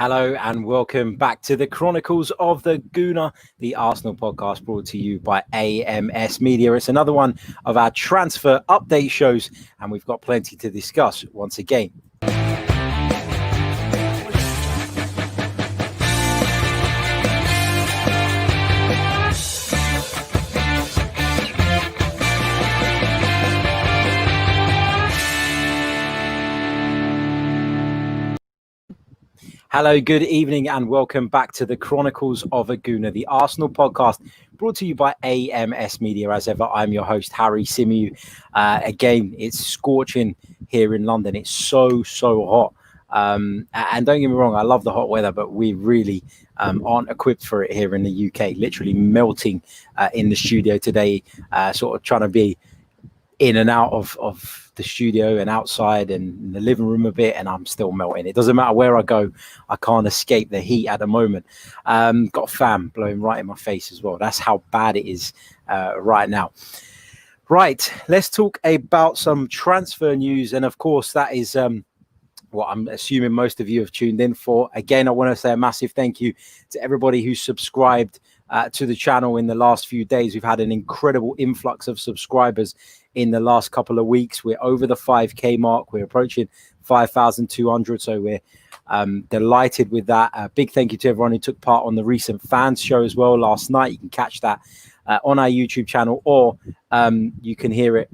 Hello and welcome back to the Chronicles of the Gooner, the Arsenal podcast brought to you by AMS Media. It's another one of our transfer update shows, and we've got plenty to discuss once again. Hello, good evening, and welcome back to the Chronicles of a Gooner, the Arsenal podcast brought to you by AMS Media. As ever, I'm your host, Harry Symeou. Again, it's scorching here in London. It's so hot. And don't get me wrong, I love the hot weather, but we really aren't equipped for it here in the UK. Literally melting in the studio today, sort of trying to be in and out of the studio and outside and in the living room a bit, and I'm still melting. It doesn't matter where I go, I can't escape the heat at the moment. Got a fan blowing right in my face as well. That's how bad it is right now. Right, let's talk about some transfer news, and of course that is what I'm assuming most of you have tuned in for. Again, I want to say a massive thank you to everybody who subscribed to the channel in the last few days. We've had an incredible influx of subscribers in the last couple of weeks. We're over the 5K mark. We're approaching 5,200. So we're delighted with that. A big thank you to everyone who took part on the recent fans show as well last night. You can catch that on our YouTube channel, or you can hear it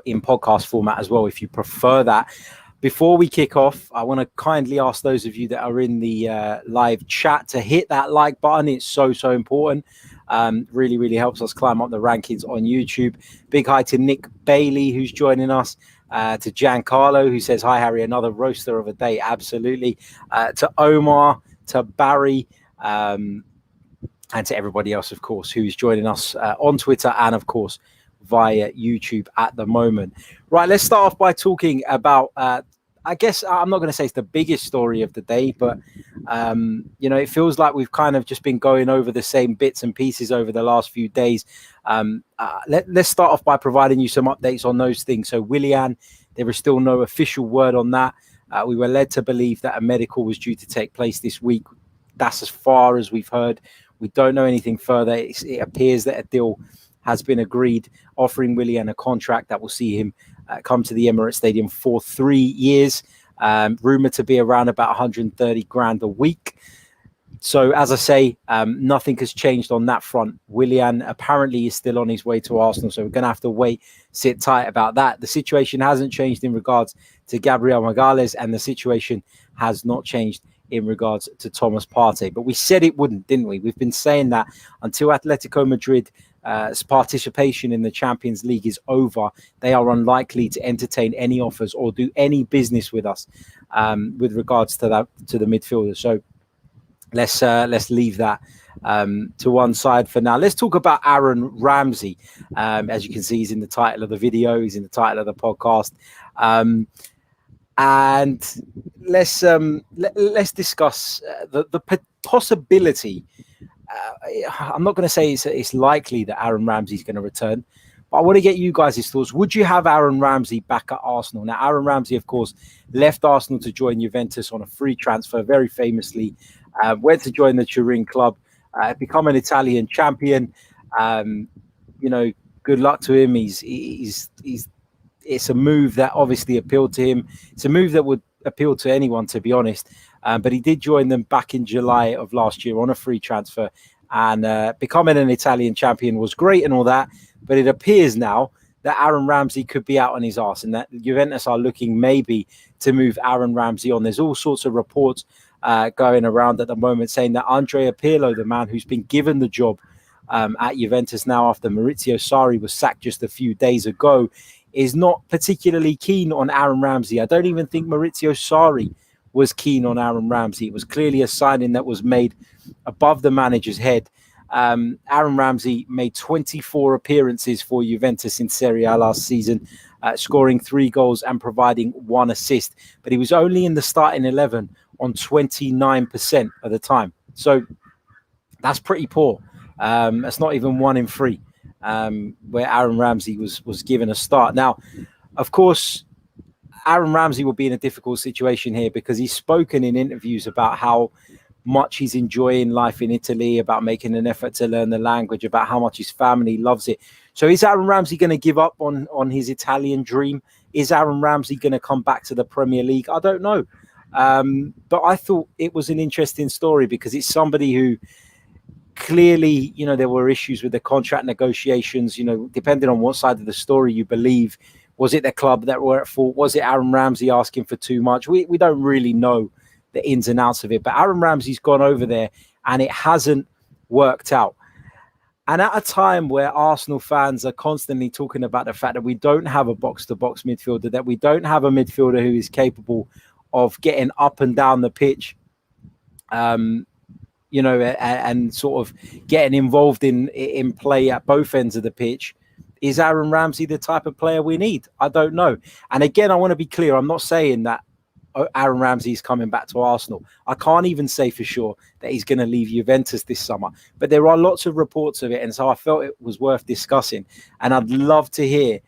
in podcast format as well if you prefer that. Before we kick off, I want to kindly ask those of you that are in the live chat to hit that like button. It's so important. Really helps us climb up the rankings on YouTube. Big hi to Nick Bailey, who's joining us. To Giancarlo, who says, hi, Harry, another roaster of a day. Absolutely. To Omar, to Barry, and to everybody else, of course, who's joining us on Twitter and, of course, via YouTube at the moment. Right, let's start off by talking about I guess I'm not going to say it's the biggest story of the day, but it feels like we've kind of just been going over the same bits and pieces over the last few days. Let's start off by providing you some updates on those things. So Willian, there is still no official word on that. We were led to believe that a medical was due to take place this week. That's as far as we've heard. We don't know anything further. It appears that a deal has been agreed, offering Willian a contract that will see him come to the Emirates Stadium for 3 years, rumored to be around about 130 grand a week. So as I say, nothing has changed on that front. Willian apparently is still on his way to Arsenal, so we're going to have to sit tight about that. The situation hasn't changed in regards to Gabriel Magalhaes, and the situation has not changed in regards to Thomas Partey. But we said it wouldn't, didn't we? We've been saying that until Atletico Madrid participation in the Champions League is over, they are unlikely to entertain any offers or do any business with us with regards to the midfielder. So let's leave that to one side for now. Let's talk about Aaron Ramsey. As you can see, he's in the title of the video, he's in the title of the podcast, and let's discuss the possibility. I'm not going to say it's likely that Aaron Ramsey is going to return, but I want to get you guys' thoughts. Would you have Aaron Ramsey back at Arsenal? Now, Aaron Ramsey, of course, left Arsenal to join Juventus on a free transfer, very famously. Went to join the Turin club, become an Italian champion. Good luck to him. It's a move that obviously appealed to him. It's a move that would appeal to anyone, to be honest. But he did join them back in July of last year on a free transfer, and becoming an Italian champion was great and all that. But it appears now that Aaron Ramsey could be out on his arse, and that Juventus are looking maybe to move Aaron Ramsey on. There's all sorts of reports going around at the moment saying that Andrea Pirlo, the man who's been given the job at Juventus now after Maurizio Sarri was sacked just a few days ago, is not particularly keen on Aaron Ramsey. I don't even think Maurizio Sarri was keen on Aaron Ramsey. It was clearly a signing that was made above the manager's head. Aaron Ramsey made 24 appearances for Juventus in Serie A last season, scoring 3 goals and providing 1 assist. But he was only in the starting 11 on 29% of the time. So that's pretty poor. That's not even 1 in 3 where Aaron Ramsey was given a start. Now, of course, Aaron Ramsey will be in a difficult situation here because he's spoken in interviews about how much he's enjoying life in Italy, about making an effort to learn the language, about how much his family loves it. So is Aaron Ramsey going to give up on his Italian dream? Is Aaron Ramsey going to come back to the Premier League? I don't know. But I thought it was an interesting story because it's somebody who clearly, there were issues with the contract negotiations, depending on what side of the story you believe. Was it the club that were at fault? Was it Aaron Ramsey asking for too much? We don't really know the ins and outs of it. But Aaron Ramsey's gone over there and it hasn't worked out. And at a time where Arsenal fans are constantly talking about the fact that we don't have a box-to-box midfielder, that we don't have a midfielder who is capable of getting up and down the pitch, and sort of getting involved in play at both ends of the pitch, is Aaron Ramsey the type of player we need? I don't know. And again, I want to be clear. I'm not saying that Aaron Ramsey is coming back to Arsenal. I can't even say for sure that he's going to leave Juventus this summer. But there are lots of reports of it. And so I felt it was worth discussing. And I'd love to hear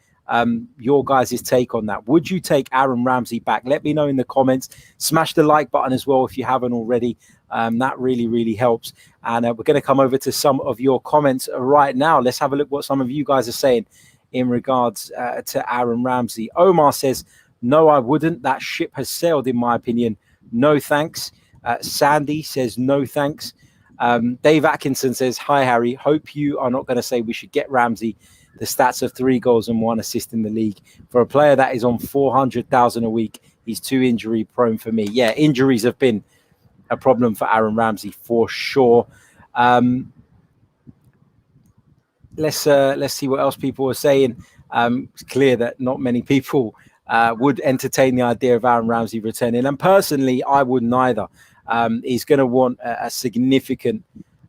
your guys' take on that. Would you take Aaron Ramsey back? Let me know in the comments. Smash the like button as well if you haven't already. That really, really helps. And we're going to come over to some of your comments right now. Let's have a look what some of you guys are saying in regards to Aaron Ramsey. Omar says, no, I wouldn't. That ship has sailed, in my opinion. No, thanks. Sandy says, no, thanks. Dave Atkinson says, hi, Harry. Hope you are not going to say we should get Ramsey. The stats of 3 goals and 1 assist in the league. For a player that is on 400,000 a week, he's too injury prone for me. Yeah, injuries have been a problem for Aaron Ramsey for sure. Let's see what else people are saying. It's clear that not many people would entertain the idea of Aaron Ramsey returning. And personally, I wouldn't either. He's going to want a significant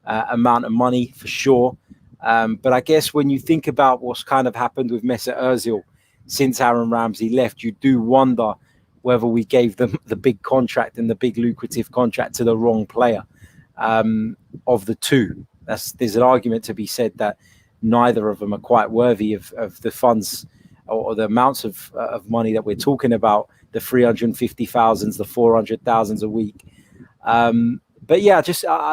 amount of money for sure. But I guess when you think about what's kind of happened with Mesut Ozil since Aaron Ramsey left, you do wonder whether we gave them the big contract and the big lucrative contract to the wrong player of the two. There's an argument to be said that neither of them are quite worthy of the funds or the amounts of money that we're talking about, the 350,000s, the 400,000s a week. But yeah, I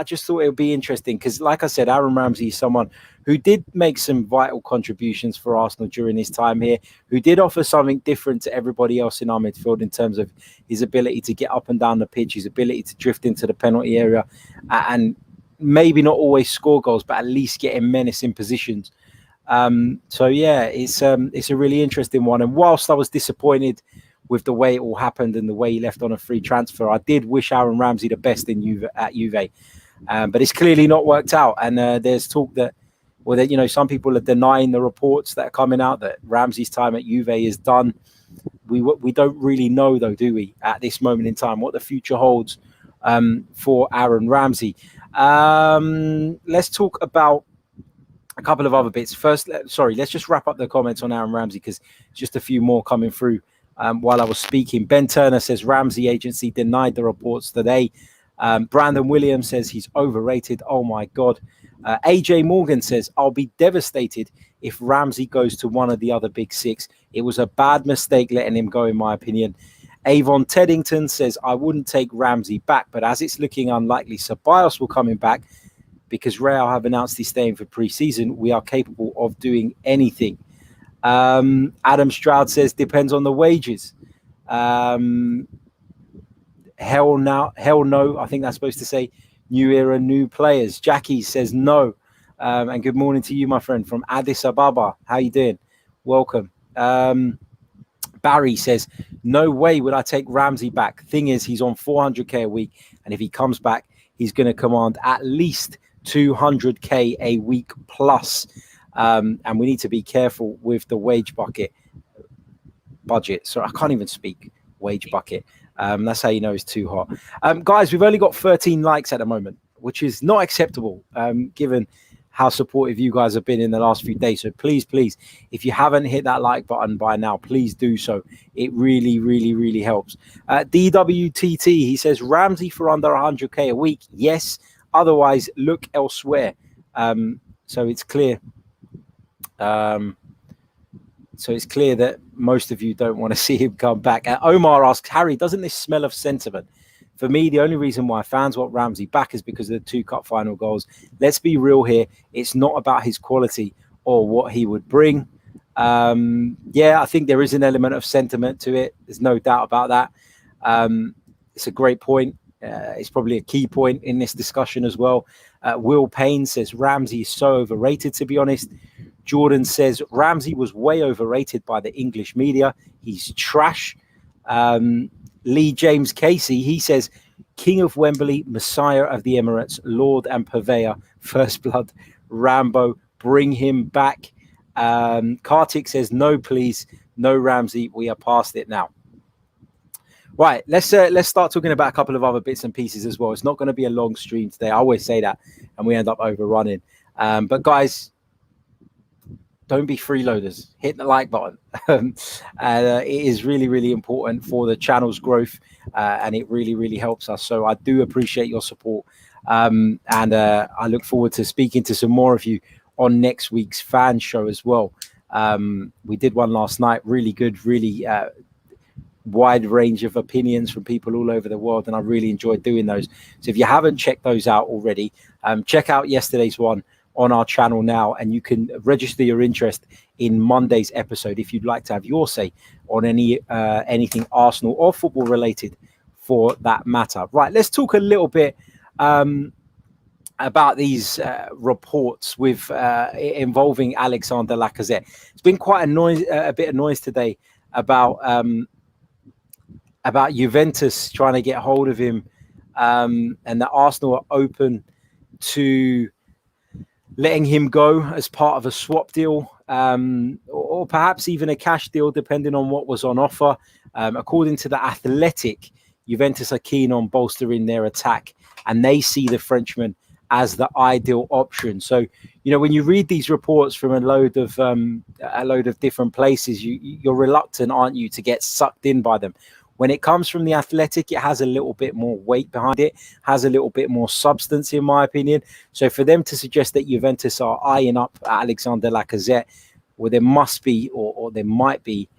just thought it would be interesting because, like I said, Aaron Ramsey is someone who did make some vital contributions for Arsenal during his time here, who did offer something different to everybody else in our midfield in terms of his ability to get up and down the pitch, his ability to drift into the penalty area, and maybe not always score goals, but at least get in menacing positions. So yeah, it's a really interesting one. And whilst I was disappointed with the way it all happened and the way he left on a free transfer, I did wish Aaron Ramsey the best at Juve. But it's clearly not worked out. And there's talk that some people are denying the reports that are coming out that Ramsey's time at Juve is done. We don't really know, though, do we, at this moment in time, what the future holds for Aaron Ramsey. Let's talk about a couple of other bits. First, let's just wrap up the comments on Aaron Ramsey because just a few more coming through while I was speaking. Ben Turner says Ramsey agency denied the reports today. Brandon Williams says he's overrated. Oh, my God. AJ Morgan says, I'll be devastated if Ramsey goes to one of the other big 6. It was a bad mistake letting him go, in my opinion. Avon Teddington says, I wouldn't take Ramsey back, but as it's looking unlikely Ceballos will come back because Real have announced he's staying for pre-season, we are capable of doing anything. Adam Stroud says, depends on the wages. Hell no. I think that's supposed to say new era, new players. Jackie says no. And good morning to you, my friend, from Addis Ababa. How you doing? Welcome. Barry says, no way would I take Ramsey back. Thing is, he's on 400k a week. And if he comes back, he's going to command at least 200k a week plus. And we need to be careful with the wage budget. So I can't even speak wage bucket. That's how you know it's too hot. Guys, we've only got 13 likes at the moment, which is not acceptable given how supportive you guys have been in the last few days. So please, if you haven't hit that like button by now, please do so. It really, really, really helps. DWTT, he says, Ramsey for under 100k a week. Yes. Otherwise, look elsewhere. So it's clear. That most of you don't want to see him come back. Omar asks, Harry, doesn't this smell of sentiment? For me, the only reason why fans want Ramsey back is because of the 2 cup final goals. Let's be real here. It's not about his quality or what he would bring. I think there is an element of sentiment to it. There's no doubt about that. It's a great point. It's probably a key point in this discussion as well. Will Payne says Ramsey is so overrated, to be honest. Jordan says Ramsey was way overrated by the English media. He's trash. Lee James Casey, he says, King of Wembley, Messiah of the Emirates, Lord and Purveyor, First Blood, Rambo, bring him back. Kartik says, no, please, no Ramsey. We are past it now. Right, let's start talking about a couple of other bits and pieces as well. It's not going to be a long stream today. I always say that, and we end up overrunning. But guys, don't be freeloaders. Hit the like button. It is really, really important for the channel's growth, and it really, really helps us. So I do appreciate your support, and I look forward to speaking to some more of you on next week's fan show as well. We did one last night, really good, really wide range of opinions from people all over the world, and I really enjoyed doing those. So if you haven't checked those out already, check out yesterday's one on our channel now, and you can register your interest in Monday's episode if you'd like to have your say on anything Arsenal or football related for that matter. Right, let's talk a little bit about these reports with involving Alexander Lacazette. It's been quite a bit of noise today about Juventus trying to get hold of him, and that Arsenal are open to letting him go as part of a swap deal, or perhaps even a cash deal, depending on what was on offer. According to The Athletic, Juventus are keen on bolstering their attack, and they see the Frenchman as the ideal option. So, you know, when you read these reports from a load of different places, you're reluctant, aren't you, to get sucked in by them. When it comes from The Athletic, it has a little bit more weight behind it, has a little bit more substance, in my opinion. So for them to suggest that Juventus are eyeing up Alexander Lacazette, well, there must be, or there might be,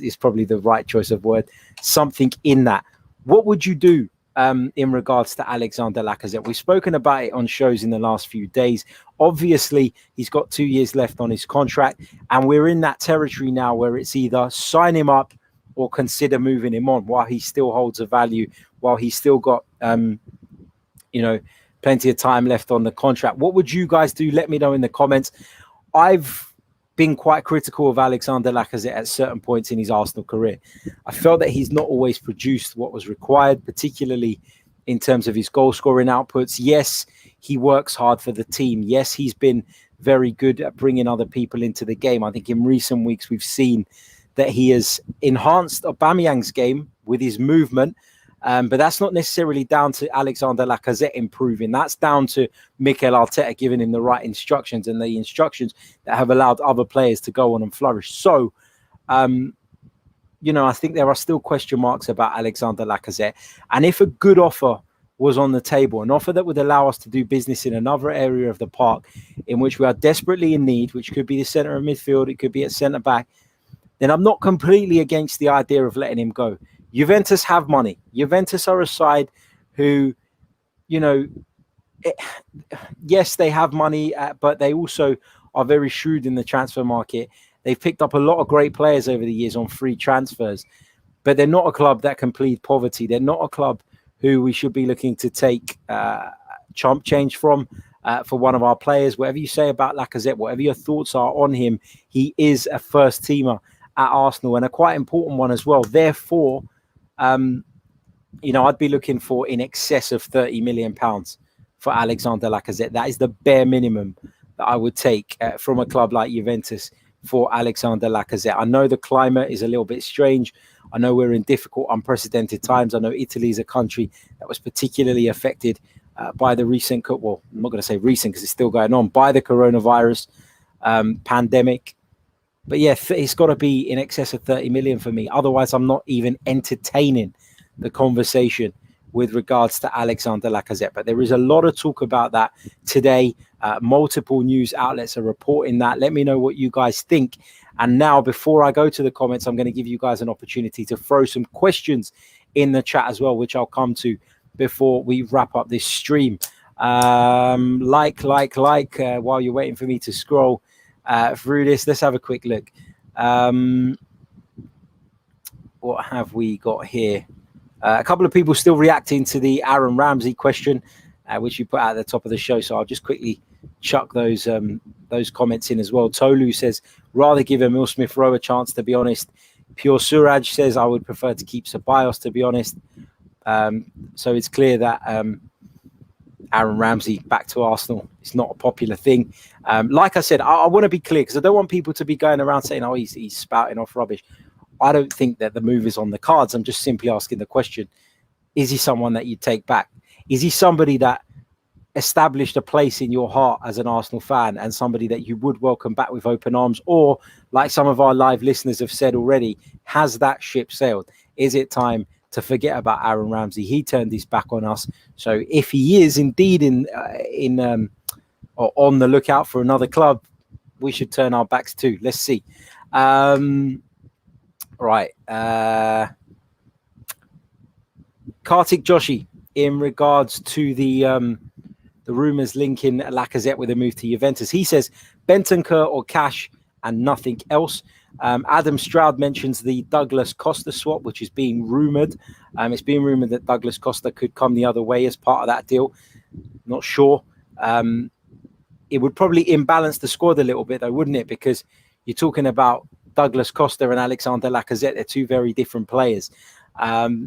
is probably the right choice of word, something in that. What would you do in regards to Alexander Lacazette? We've spoken about it on shows in the last few days. Obviously, he's got 2 years left on his contract, and we're in that territory now where it's either sign him up or consider moving him on while he still holds a value, while he's still got, plenty of time left on the contract. What would you guys do? Let me know in the comments. I've been quite critical of Alexander Lacazette at certain points in his Arsenal career. I felt that he's not always produced what was required, particularly in terms of his goal scoring outputs. Yes, he works hard for the team. Yes, he's been very good at bringing other people into the game. I think in recent weeks we've seen that he has enhanced Aubameyang's game with his movement, but that's not necessarily down to Alexander Lacazette improving. That's down to Mikel Arteta giving him the right instructions, and the instructions that have allowed other players to go on and flourish. So, I think there are still question marks about Alexander Lacazette. And if a good offer was on the table, an offer that would allow us to do business in another area of the park in which we are desperately in need, which could be the centre of midfield, it could be at centre-back, then I'm not completely against the idea of letting him go. Juventus have money. Juventus are a side who, yes, they have money, but they also are very shrewd in the transfer market. They've picked up a lot of great players over the years on free transfers, but they're not a club that can plead poverty. They're not a club who we should be looking to take chump change from for one of our players. Whatever you say about Lacazette, whatever your thoughts are on him, he is a first teamer at Arsenal, and a quite important one as well. Therefore, I'd be looking for in excess of £30 million for Alexander Lacazette. That is the bare minimum that I would take from a club like Juventus for Alexander Lacazette. I know the climate is a little bit strange. I know we're in difficult, unprecedented times. I know Italy is a country that was particularly affected by the recent, well, I'm not going to say recent because it's still going on, by the coronavirus pandemic. But yeah, it's got to be in excess of 30 million for me. Otherwise, I'm not even entertaining the conversation with regards to Alexander Lacazette. But there is a lot of talk about that today. Multiple news outlets are reporting that. Let me know what you guys think. And now, before I go to the comments, I'm going to give you guys an opportunity to throw some questions in the chat as well, which I'll come to before we wrap up this stream. While you're waiting for me to scroll through this, let's have a quick look. What have we got here? A couple of people still reacting to the Aaron Ramsey question, which you put out at the top of the show. So I'll just quickly chuck those comments in as well. Tolu says, rather give Emil Smith-Rowe a chance, to be honest. Pure Suraj says, I would prefer to keep Ceballos, to be honest. So it's clear that Aaron Ramsey back to Arsenal is not a popular thing. Like I said, I want to be clear, because I don't want people to be going around saying, oh, he's spouting off rubbish. I don't think that the move is on the cards. I'm just simply asking the question, is he someone that you take back? Is he somebody that established a place in your heart as an Arsenal fan and somebody that you would welcome back with open arms? Or, like some of our live listeners have said already, has that ship sailed? Is it time to forget about Aaron Ramsey? He turned his back on us. So if he is indeed or on the lookout for another club, we should turn our backs too. Let's see. Right. Kartik Joshi, in regards to the rumours linking Lacazette with a move to Juventus, he says Bentancur or cash and nothing else. Adam Stroud mentions the Douglas Costa swap, which is being rumoured. It's being rumoured that Douglas Costa could come the other way as part of that deal. Not sure. It would probably imbalance the squad a little bit, though, wouldn't it? Because you're talking about Douglas Costa and Alexander Lacazette. They're two very different players.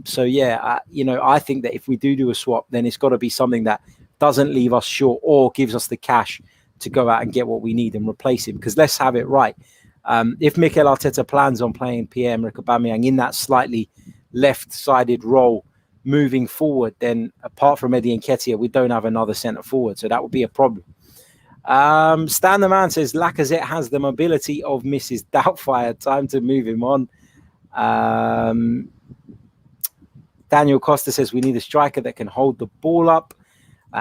So yeah, I think that if we do a swap, then it's got to be something that doesn't leave us short or gives us the cash to go out and get what we need and replace him. Because let's have it right. If Mikel Arteta plans on playing Pierre-Emerick Aubameyang in that slightly left-sided role moving forward, then apart from Eddie Nketiah, we don't have another centre forward. So that would be a problem. Stan the Man says Lacazette has the mobility of Mrs. Doubtfire. Time to move him on. Daniel Costa says we need a striker that can hold the ball up.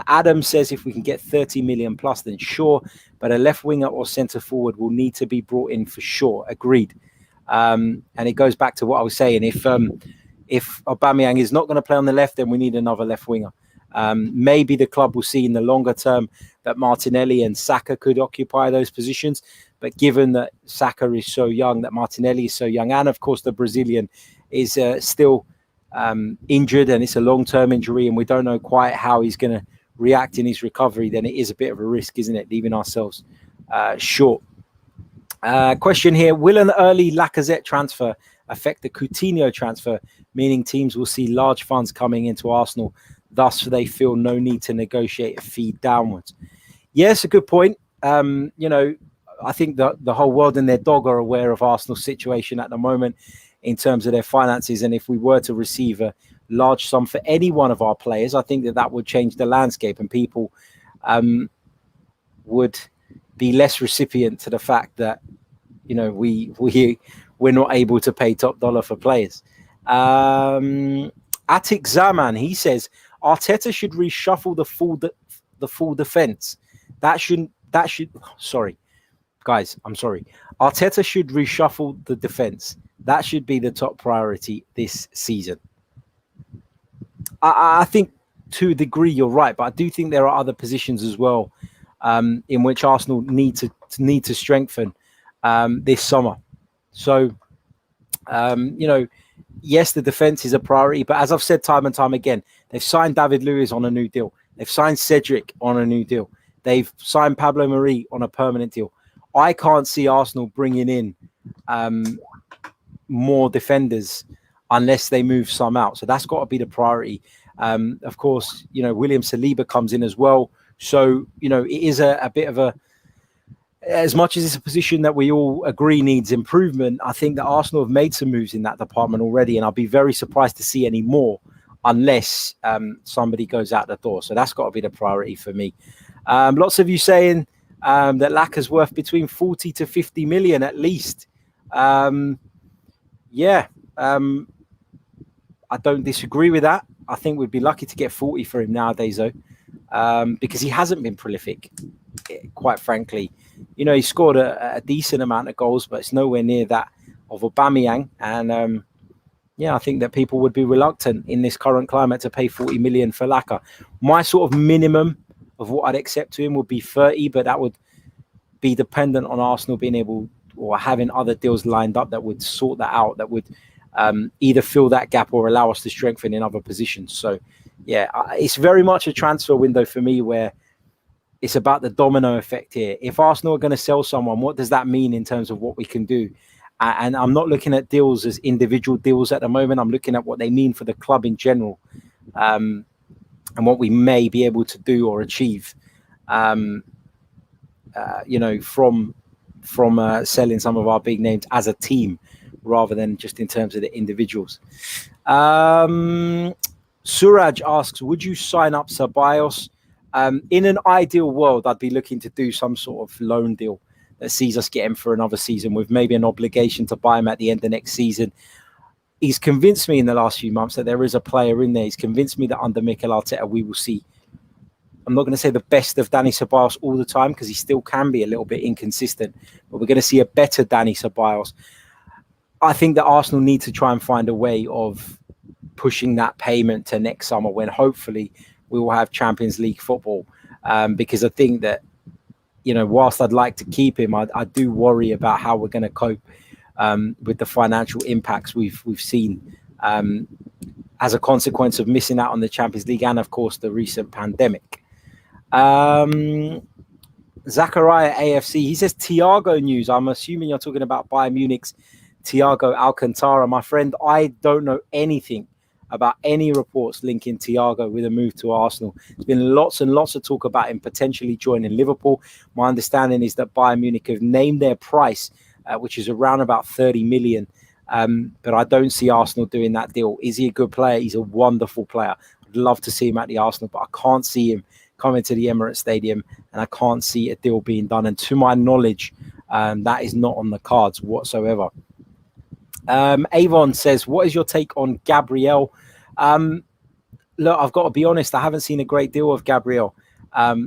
Adam says if we can get 30 million plus, then sure. But a left winger or centre forward will need to be brought in for sure. Agreed. And it goes back to what I was saying. If Aubameyang is not going to play on the left, then we need another left winger. Maybe the club will see in the longer term that Martinelli and Saka could occupy those positions. But given that Saka is so young, that Martinelli is so young, and of course the Brazilian is still injured, and it's a long-term injury, and we don't know quite how he's going to react in his recovery, then it is a bit of a risk, isn't it, leaving ourselves short. Question here, will an early Lacazette transfer affect the Coutinho transfer, meaning teams will see large funds coming into Arsenal, thus they feel no need to negotiate a fee downwards? Yes, a good point. I think that the whole world and their dog are aware of Arsenal's situation at the moment in terms of their finances, and if we were to receive a large sum for any one of our players, I think that would change the landscape, and people would be less recipient to the fact that we're not able to pay top dollar for players. Atik Zaman, he says Arteta should reshuffle the full defense. Sorry, guys, I'm sorry. Arteta should reshuffle the defense. That should be the top priority this season. I think to a degree you're right, but I do think there are other positions as well in which Arsenal need to strengthen this summer. So, yes, the defense is a priority, but as I've said time and time again, they've signed David Luiz on a new deal. They've signed Cedric on a new deal. They've signed Pablo Mari on a permanent deal. I can't see Arsenal bringing in more defenders unless they move some out. So that's got to be the priority. Of course, William Saliba comes in as well. So, it is a bit of as much as it's a position that we all agree needs improvement, I think that Arsenal have made some moves in that department already, and I'll be very surprised to see any more unless somebody goes out the door. So that's got to be the priority for me. Lots of you saying that Lacaz's worth between 40 to 50 million at least. I don't disagree with that. I think we'd be lucky to get 40 for him nowadays, though, because he hasn't been prolific. quite frankly, he scored a decent amount of goals, but it's nowhere near that of Aubameyang. And I think that people would be reluctant in this current climate to pay 40 million for Laka. My sort of minimum of what I'd accept to him would be 30, but that would be dependent on Arsenal being able or having other deals lined up that would sort that out, that would either fill that gap or allow us to strengthen in other positions. So, it's very much a transfer window for me where it's about the domino effect here. If Arsenal are going to sell someone, what does that mean in terms of what we can do? And I'm not looking at deals as individual deals at the moment. I'm looking at what they mean for the club in general, and what we may be able to do or achieve, from selling some of our big names as a team rather than just in terms of the individuals. Suraj asks, would you sign up Ceballos? In an ideal world, I'd be looking to do some sort of loan deal that sees us get him for another season with maybe an obligation to buy him at the end of next season. He's convinced me in the last few months that there is a player in there. He's convinced me that under Mikel Arteta, we will see, I'm not going to say the best of Dani Ceballos all the time because he still can be a little bit inconsistent, but we're going to see a better Dani Ceballos. I think that Arsenal need to try and find a way of pushing that payment to next summer when hopefully we will have Champions League football, because I think that, whilst I'd like to keep him, I do worry about how we're going to cope with the financial impacts we've seen as a consequence of missing out on the Champions League and, of course, the recent pandemic. Zachariah AFC, he says Thiago news. I'm assuming you're talking about Bayern Munich's Thiago Alcantara. My friend, I don't know anything about any reports linking Thiago with a move to Arsenal. There's been lots and lots of talk about him potentially joining Liverpool. My understanding is that Bayern Munich have named their price, which is around about 30 million. But I don't see Arsenal doing that deal. Is he a good player? He's a wonderful player. I'd love to see him at the Arsenal, but I can't see him coming to the Emirates Stadium, and I can't see a deal being done. And to my knowledge, that is not on the cards whatsoever. Avon says, what is your take on Gabriel? Look, I've got to be honest, I haven't seen a great deal of Gabriel.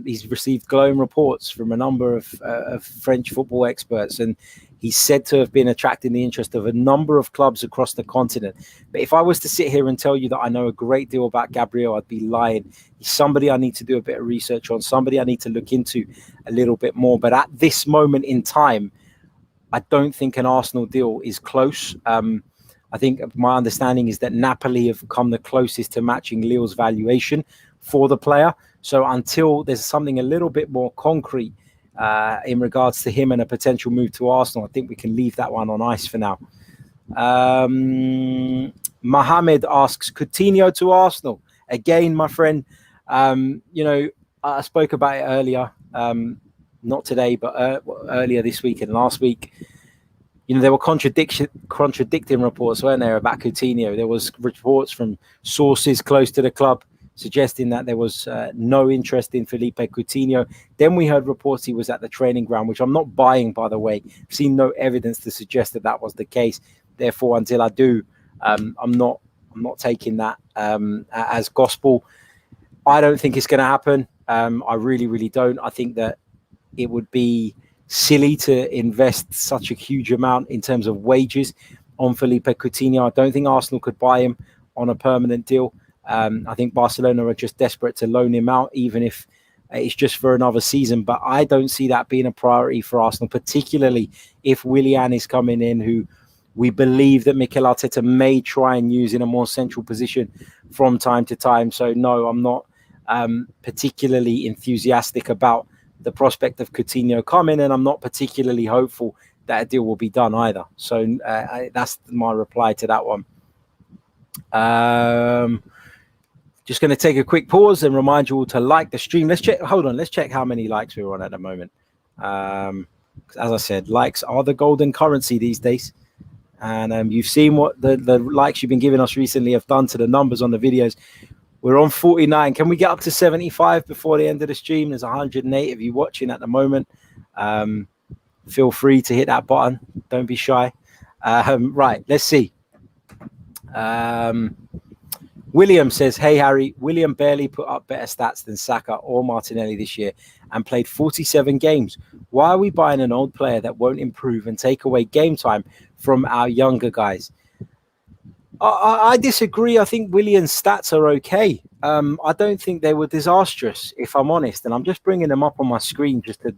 He's received glowing reports from a number of French football experts, and he's said to have been attracting the interest of a number of clubs across the continent. But if I was to sit here and tell you that I know a great deal about Gabriel, I'd be lying. He's somebody I need to do a bit of research on, somebody I need to look into a little bit more. But at this moment in time, I don't think an Arsenal deal is close. I think my understanding is that Napoli have come the closest to matching Lille's valuation for the player. So until there's something a little bit more concrete in regards to him and a potential move to Arsenal, I think we can leave that one on ice for now. Mohammed asks, Coutinho to Arsenal. Again, my friend, I spoke about it earlier, not today, but earlier this week and last week. There were contradicting reports, weren't there, about Coutinho? There was reports from sources close to the club suggesting that there was no interest in Felipe Coutinho. Then we heard reports he was at the training ground, which I'm not buying, by the way. I've seen no evidence to suggest that that was the case. Therefore, until I do, I'm not taking that as gospel. I don't think it's going to happen. I really, really don't. I think that it would be silly to invest such a huge amount in terms of wages on Felipe Coutinho. I don't think Arsenal could buy him on a permanent deal. I think Barcelona are just desperate to loan him out, even if it's just for another season. But I don't see that being a priority for Arsenal, particularly if Willian is coming in, who we believe that Mikel Arteta may try and use in a more central position from time to time. So no, I'm not particularly enthusiastic about the prospect of Coutinho coming, and I'm not particularly hopeful that a deal will be done either. So that's my reply to that one. Just going to take a quick pause and remind you all to like the stream. Let's check how many likes we're on at the moment. As I said, likes are the golden currency these days. And you've seen what the likes you've been giving us recently have done to the numbers on the videos. We're on 49. Can we get up to 75 before the end of the stream? There's 108 of you watching at the moment. Feel free to hit that button. Don't be shy. Right, let's see. William says, hey, Harry, William barely put up better stats than Saka or Martinelli this year and played 47 games. Why are we buying an old player that won't improve and take away game time from our younger guys? I disagree. I think William's stats are okay. I don't think they were disastrous, if I'm honest. And I'm just bringing them up on my screen just to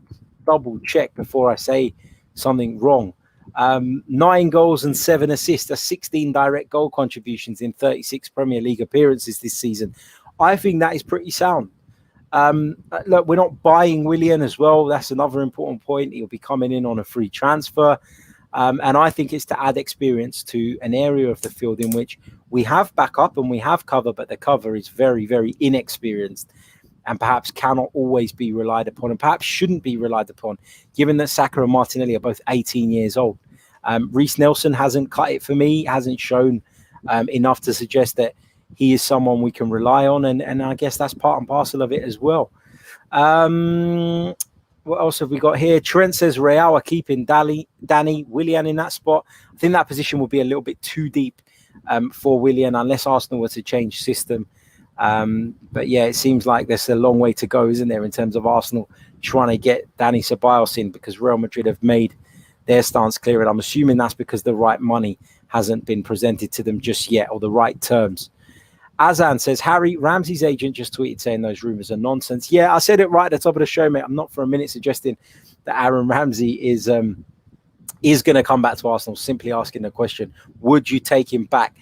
double check before I say something wrong. 9 goals and 7 assists. That's 16 direct goal contributions in 36 Premier League appearances this season. I think that is pretty sound. Look, we're not buying Willian as well. That's another important point. He'll be coming in on a free transfer. And I think it's to add experience to an area of the field in which we have backup and we have cover, but the cover is very, very inexperienced and perhaps cannot always be relied upon and perhaps shouldn't be relied upon, given that Saka and Martinelli are both 18 years old. Reece Nelson hasn't cut it for me, hasn't shown enough to suggest that he is someone we can rely on. And I guess that's part and parcel of it as well. What else have we got here? Trent says Real are keeping Danny Willian in that spot. I think that position will be a little bit too deep for Willian unless Arsenal were to change system. But yeah, it seems like there's a long way to go, isn't there, in terms of Arsenal trying to get Dani Ceballos in, because Real Madrid have made their stance clear. And I'm assuming that's because the right money hasn't been presented to them just yet, or the right terms. Azan says, Harry, Ramsey's agent just tweeted saying those rumours are nonsense. Yeah, I said it right at the top of the show, mate. I'm not for a minute suggesting that Aaron Ramsey is going to come back to Arsenal. Simply asking the question, would you take him back?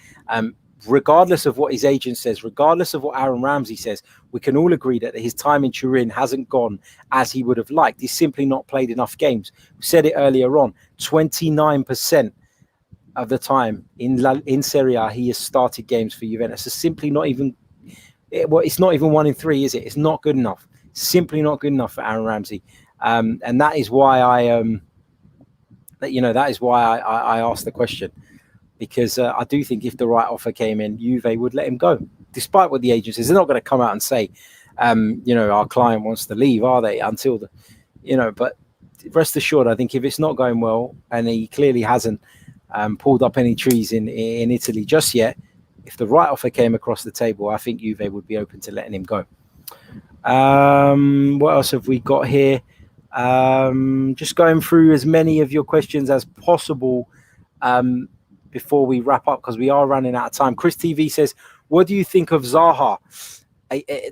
Regardless of what his agent says, regardless of what Aaron Ramsey says, we can all agree that his time in Turin hasn't gone as he would have liked. He's simply not played enough games. We said it earlier on, 29% of the time in Serie A, he has started games for Juventus. It's simply not even, it's not even 1 in 3, is it? It's not good enough. Simply not good enough for Aaron Ramsey. And that is why I asked the question, because I do think if the right offer came in, Juve would let him go, despite what the agent says. They're not going to come out and say, our client wants to leave, are they? Until but rest assured, I think if it's not going well, and he clearly hasn't pulled up any trees in Italy just yet, if the right offer came across the table, I think Juve would be open to letting him go. What else have we got here? Just going through as many of your questions as possible before we wrap up, because we are running out of time. Chris TV says, what do you think of Zaha?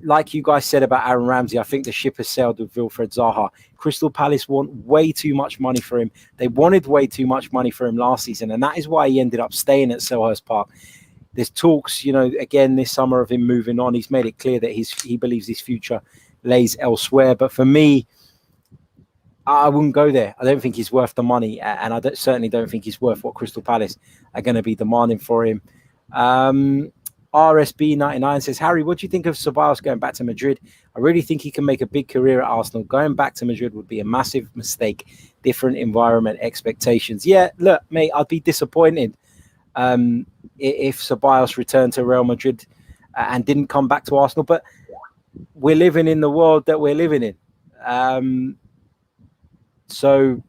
Like you guys said about Aaron Ramsey, I think the ship has sailed with Wilfred Zaha. Crystal Palace want way too much money for him. They wanted way too much money for him last season, and that is why he ended up staying at Selhurst Park. There's talks, again this summer of him moving on. He's made it clear that he believes his future lays elsewhere. But for me, I wouldn't go there. I don't think he's worth the money, and I certainly don't think he's worth what Crystal Palace are going to be demanding for him. RSB99 says, Harry, what do you think of Ceballos going back to Madrid? I really think he can make a big career at Arsenal. Going back to Madrid would be a massive mistake. Different environment, expectations. Yeah, look, mate, I'd be disappointed if Ceballos returned to Real Madrid and didn't come back to Arsenal. But we're living in the world that we're living in. So,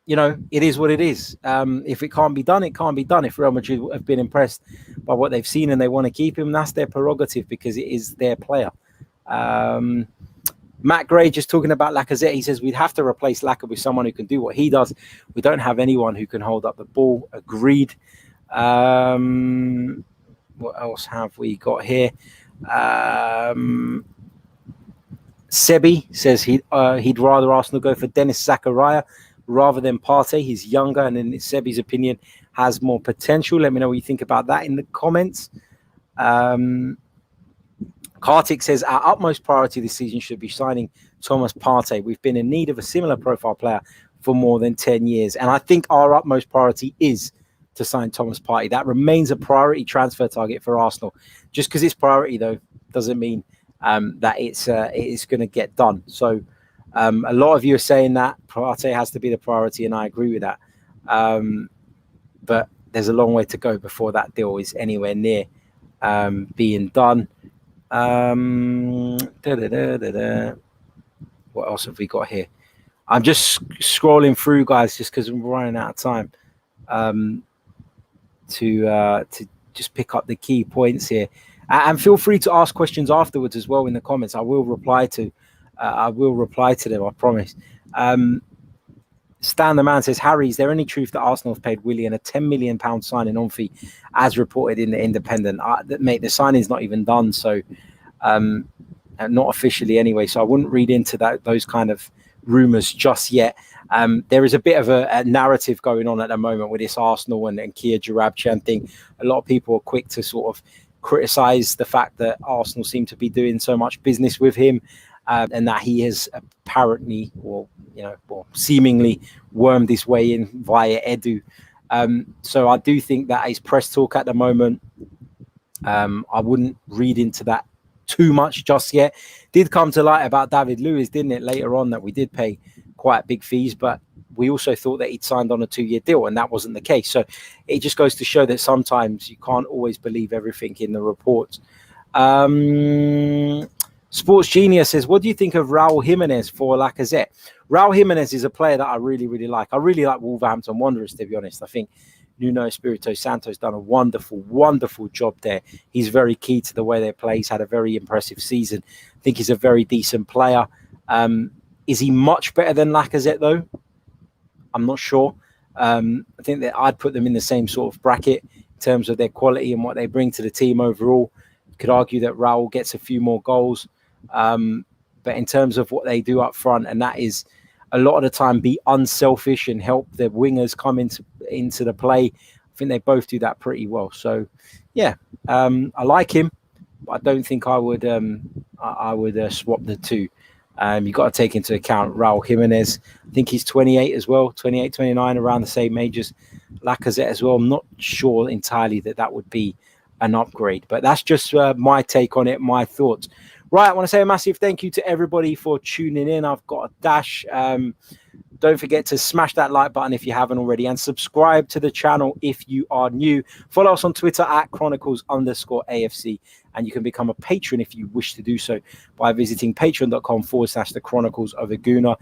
it is what it is. If it can't be done, it can't be done. If Real Madrid have been impressed by what they've seen and they want to keep him, that's their prerogative, because it is their player. Matt Gray just talking about Lacazette. He says we'd have to replace Lacazette with someone who can do what he does. We don't have anyone who can hold up the ball. Agreed. What else have we got here? Sebi says he'd rather Arsenal go for Dennis Zakaria rather than Partey. He's younger and in Sebi's opinion has more potential. Let me know what you think about that in the comments. Kartik says our utmost priority this season should be signing Thomas Partey. We've been in need of a similar profile player for more than 10 years. And I think our utmost priority is to sign Thomas Partey. That remains a priority transfer target for Arsenal. Just because it's priority, though, doesn't mean that it's going to get done. So a lot of you are saying that Partey has to be the priority, and I agree with that. But there's a long way to go before that deal is anywhere near being done. What else have we got here? I'm just scrolling through, guys, just because we're running out of time to just pick up the key points here. And feel free to ask questions afterwards as well in the comments. I will reply to them, I promise. Stan the Man says, Harry, is there any truth that Arsenal have paid Willian a £10 million signing on fee as reported in the Independent? Mate, the signing's not even done, so not officially anyway, so I wouldn't read into those kind of rumours just yet. There is a bit of a narrative going on at the moment with this Arsenal and Kia Joorabchian thing. A lot of people are quick to sort of criticise the fact that Arsenal seem to be doing so much business with him, and that he has apparently or seemingly wormed his way in via Edu. So I do think that is press talk at the moment. I wouldn't read into that too much just yet. Did come to light about David Luiz, didn't it, later on, that we did pay quite big fees, but we also thought that he'd signed on a 2-year deal, and that wasn't the case. So it just goes to show that sometimes you can't always believe everything in the reports. Sports Genius says, what do you think of Raul Jimenez for Lacazette? Raul Jimenez is a player that I really, really like. I really like Wolverhampton Wanderers, to be honest. I think Nuno Espirito Santo's done a wonderful, wonderful job there. He's very key to the way they play. He's had a very impressive season. I think he's a very decent player. Is he much better than Lacazette, though? I'm not sure. I think that I'd put them in the same sort of bracket in terms of their quality and what they bring to the team overall. You could argue that Raul gets a few more goals. But in terms of what they do up front, and that is a lot of the time be unselfish and help their wingers come into the play, I think they both do that pretty well. So, yeah, I like him, but I don't think I would swap the two. You've got to take into account Raul Jimenez. I think he's 28 as well, 28, 29, around the same age as Lacazette as well. I'm not sure entirely that would be an upgrade, but that's just my take on it, my thoughts. Right, I want to say a massive thank you to everybody for tuning in. I've got a dash. Don't forget to smash that like button if you haven't already, and subscribe to the channel if you are new. Follow us on Twitter at Chronicles_AFC, and you can become a patron if you wish to do so by visiting patreon.com/the Chronicles of a Gooner.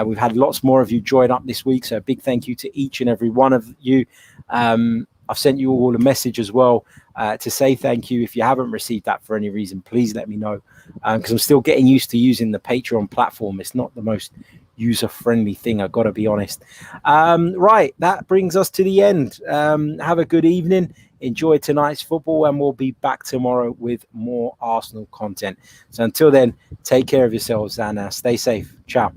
We've had lots more of you join up this week, so a big thank you to each and every one of you. I've sent you all a message as well to say thank you. If you haven't received that for any reason, please let me know, because I'm still getting used to using the Patreon platform. It's not the most user-friendly thing, I've got to be honest. Right, that brings us to the end. Have a good evening. Enjoy tonight's football, and we'll be back tomorrow with more Arsenal content. So until then, take care of yourselves and stay safe. Ciao.